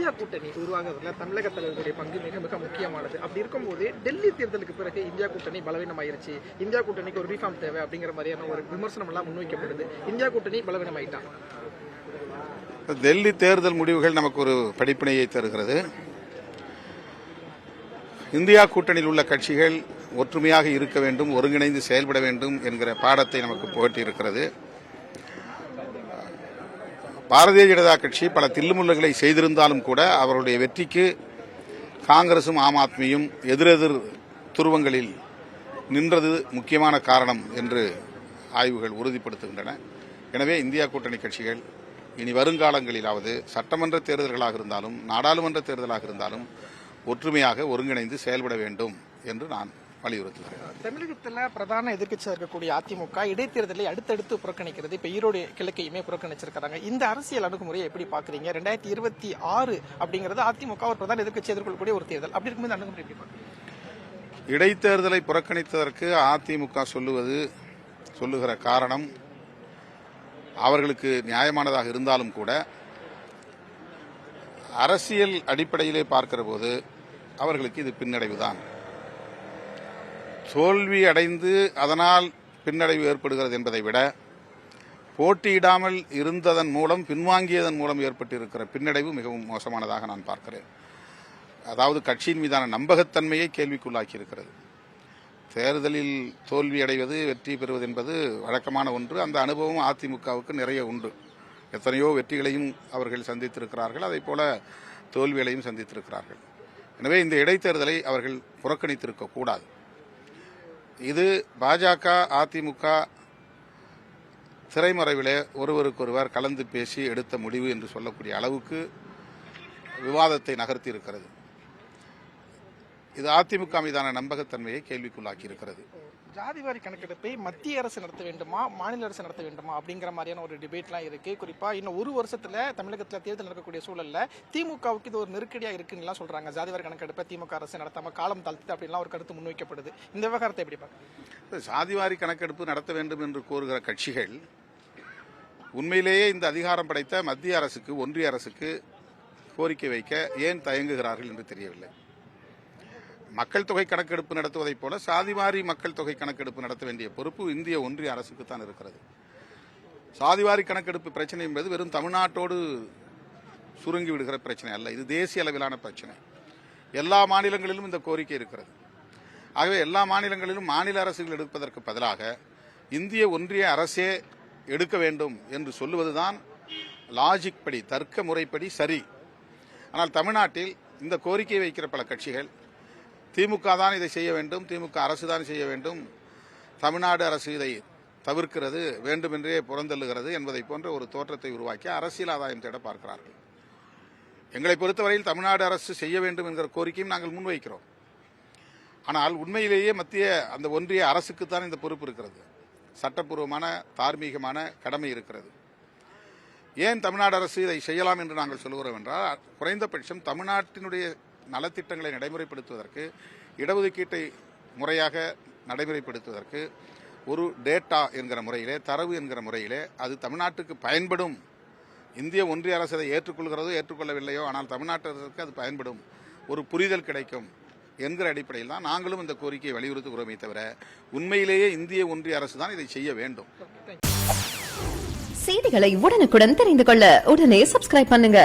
India கூட்டணி உருவாகிறதுல தமிழக தலைவர்களுடைய பங்கு மிக மிக முக்கியமானது. அப்படி இருக்கும்போது டெல்லி தேர்தலுக்கு பிறகு இந்தியா கூட்டணி பலவீனமாயிருச்சு, இந்தியா கூட்டணிக்கு ஒரு ரீஃபார்ம் தேவை அப்படிங்கிற மாதிரியான ஒரு விமர்சனம் எல்லாம் முன்வைக்கப்படுது. இந்தியா கூட்டணி பலவீனமாயிட்டான். டெல்லி தேர்தல் முடிவுகள் நமக்கு ஒரு படிப்பினையை தருகிறது. இந்தியா கூட்டணியில் உள்ள கட்சிகள் ஒற்றுமையாக இருக்க வேண்டும், ஒருங்கிணைந்து செயல்பட வேண்டும் என்கிற பாடத்தை நமக்கு புகட்டியிருக்கிறது. பாரதிய ஜனதா கட்சி பல தில்லுமுல்லுகளை செய்திருந்தாலும் கூட அவருடைய வெற்றிக்கு காங்கிரசும் ஆம் ஆத்மியும் எதிரெதிர் துருவங்களில் நின்றது முக்கியமான காரணம் என்று ஆய்வுகள் உறுதிப்படுத்துகின்றன. எனவே இந்தியா கூட்டணி கட்சிகள் இனி வருங்காலங்களிலாவது சட்டமன்ற தேர்தல்களாக இருந்தாலும் நாடாளுமன்ற தேர்தலாக இருந்தாலும் ஒற்றுமையாக ஒருங்கிணைந்து செயல்பட வேண்டும் என்று நான் வலியுறுத்துகிறேன். தமிழகத்தில் பிரதான எதிர்க்கட்சியாக இருக்கக்கூடிய அதிமுக இடைத்தேர்தலை அடுத்தடுத்து புறக்கணிக்கிறது. இப்ப ஈரோடு கிழக்கையுமே புறக்கணிச்சிருக்காங்க. இந்த அரசியல் அணுகுமுறையை எப்படி பாக்குறீங்க? 2026 அப்படிங்கிறது அதிமுக ஒரு பிரதான எதிர்க்கட்சி எதிர்கொள்ளக்கூடிய ஒரு தேர்தல். அப்படி இருக்கும்போது அணுகுமுறை எப்படி பாக்குறீங்க? இடைத்தேர்தலை புறக்கணித்ததற்கு அதிமுக சொல்லுகிற காரணம் அவர்களுக்கு நியாயமானதாக இருந்தாலும் கூட அரசியல் அடிப்படையிலே பார்க்கிற போது அவர்களுக்கு இது பின்னடைவுதான். தோல்வி அடைந்து அதனால் பின்னடைவு ஏற்படுகிறது என்பதை விட போட்டியிடாமல் இருந்ததன் மூலம் பின்வாங்கியதன் மூலம் ஏற்பட்டிருக்கிற பின்னடைவு மிகவும் மோசமானதாக நான் பார்க்கிறேன். அதாவது கட்சியின் மீதான நம்பகத்தன்மையை கேள்விக்குள்ளாக்கி இருக்கிறது. தேர்தலில் தோல்வி அடைவது வெற்றி பெறுவது என்பது வழக்கமான ஒன்று. அந்த அனுபவம் அதிமுகவுக்கு நிறைய உண்டு. எத்தனையோ வெற்றிகளையும் அவர்கள் சந்தித்திருக்கிறார்கள், அதே போல தோல்விகளையும் சந்தித்திருக்கிறார்கள். எனவே இந்த இடைத்தேர்தலை அவர்கள் புறக்கணித்திருக்க கூடாது. இது பாஜக அதிமுக திரைமறைவிலே ஒருவருக்கொருவர் கலந்து பேசி எடுத்த முடிவு என்று சொல்லக்கூடிய அளவுக்கு விவாதத்தை நகர்த்தி இருக்கிறது. இது அதிமுக மீதான நம்பகத்தன்மையை கேள்விக்குள்ளாக்கி இருக்கிறது. ஜாதிவாரி கணக்கெடுப்பை மத்திய அரசு நடத்த வேண்டுமா, மாநில அரசு நடத்த வேண்டுமா அப்படிங்கிற மாதிரியான ஒரு டிபேட்லாம் இருக்கு. குறிப்பா இன்னும் ஒரு வருஷத்துல தமிழகத்தில் தேர்தல் நடக்கக்கூடிய சூழல்ல திமுகவுக்கு இது ஒரு நெருக்கடியா இருக்குன்னு சொல்றாங்க. ஜாதிவாரி கணக்கெடுப்பை திமுக அரசு நடத்தாம காலம் தாழ்த்து அப்படின்லாம் ஒரு கருத்து முன்வைக்கப்படுது. இந்த விவகாரத்தை எப்படி பார்க்க? ஜாதிவாரி கணக்கெடுப்பு நடத்த வேண்டும் என்று கோருகிற கட்சிகள் உண்மையிலேயே இந்த அதிகாரம் படைத்த மத்திய அரசுக்கு ஒன்றிய அரசுக்கு கோரிக்கை வைக்க ஏன் தயங்குகிறார்கள் என்று தெரியவில்லை. மக்கள் தொகை கணக்கெடுப்பு நடத்துவதைப் போல சாதிவாரி மக்கள் தொகை கணக்கெடுப்பு நடத்த வேண்டிய பொறுப்பு இந்திய ஒன்றிய அரசுக்கு தான் இருக்கிறது. சாதிவாரி கணக்கெடுப்பு பிரச்சனை என்பது வெறும் தமிழ்நாட்டோடு சுருங்கி விடுகிற பிரச்சனை அல்ல, இது தேசிய அளவிலான பிரச்சனை. எல்லா மாநிலங்களிலும் இந்த கோரிக்கை இருக்கிறது. ஆகவே எல்லா மாநிலங்களிலும் மாநில அரசுகள் எடுப்பதற்கு பதிலாக இந்திய ஒன்றிய அரசே எடுக்க வேண்டும் என்று சொல்லுவதுதான் லாஜிக் படி, தர்க்க முறைப்படி சரி. ஆனால் தமிழ்நாட்டில் இந்த கோரிக்கை வைக்கிற பல கட்சிகள் திமுக தான் இதை செய்ய வேண்டும், திமுக அரசு தான் செய்ய வேண்டும், தமிழ்நாடு அரசு இதை தவிர்க்கிறது, வேண்டுமென்றே புறந்தள்ளுகிறது என்பதை போன்ற ஒரு தோற்றத்தை உருவாக்கி அரசியல் ஆதாயம் தேட பார்க்கிறார்கள். எங்களை பொறுத்தவரையில் தமிழ்நாடு அரசு செய்ய வேண்டும் என்கிற கோரிக்கையும் நாங்கள் முன்வைக்கிறோம். ஆனால் உண்மையிலேயே மத்திய அந்த ஒன்றிய அரசுக்குத்தான் இந்த பொறுப்பு இருக்கிறது. சட்டப்பூர்வமான தார்மீகமான கடமை இருக்கிறது. ஏன் தமிழ்நாடு அரசு இதை செய்யலாம் என்று நாங்கள் சொல்கிறோம் என்றால், குறைந்தபட்சம் தமிழ்நாட்டினுடைய நலத்திட்டங்களை நடைமுறைப்படுத்துவதற்கு, இடஒதுக்கீட்டை முறையாக நடைமுறைப்படுத்துவதற்கு ஒரு டேட்டா என்கிற முறையிலே, தரவு என்கிற முறையிலே அது தமிழ்நாட்டுக்கு பயன்படும். இந்திய ஒன்றிய அரசு அதை ஏற்றுக்கொள்கிறதோ ஏற்றுக்கொள்ளவில்லையோ, ஆனால் தமிழ்நாட்டு அரசுக்கு அது பயன்படும், ஒரு புரிதல் கிடைக்கும் என்கிற அடிப்படையில் தான் நாங்களும் இந்த கோரிக்கையை வலியுறுத்துகிறோமே தவிர உண்மையிலேயே இந்திய ஒன்றிய அரசு தான் இதை செய்ய வேண்டும். செய்திகளை உடனுக்குடன் தெரிந்து கொள்ள உடனே சப்ஸ்கிரைப் பண்ணுங்க.